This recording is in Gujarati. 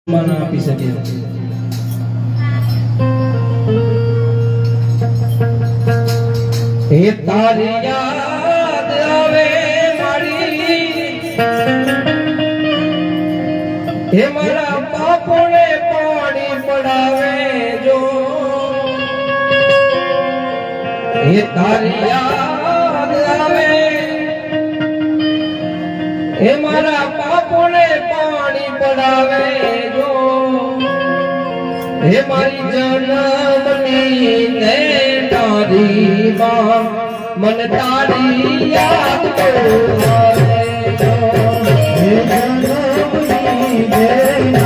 માન આપી શકે હે તારી યાદ આવે મારી હે મારા બાપોને પાણી પડાવે જો હે તારી યાદ આવે હે મારા બાપોને પાણી પડાવે જો હે મારી જન્મની ને તારી માં મન તારી યાદ કરે જો હે જન્મની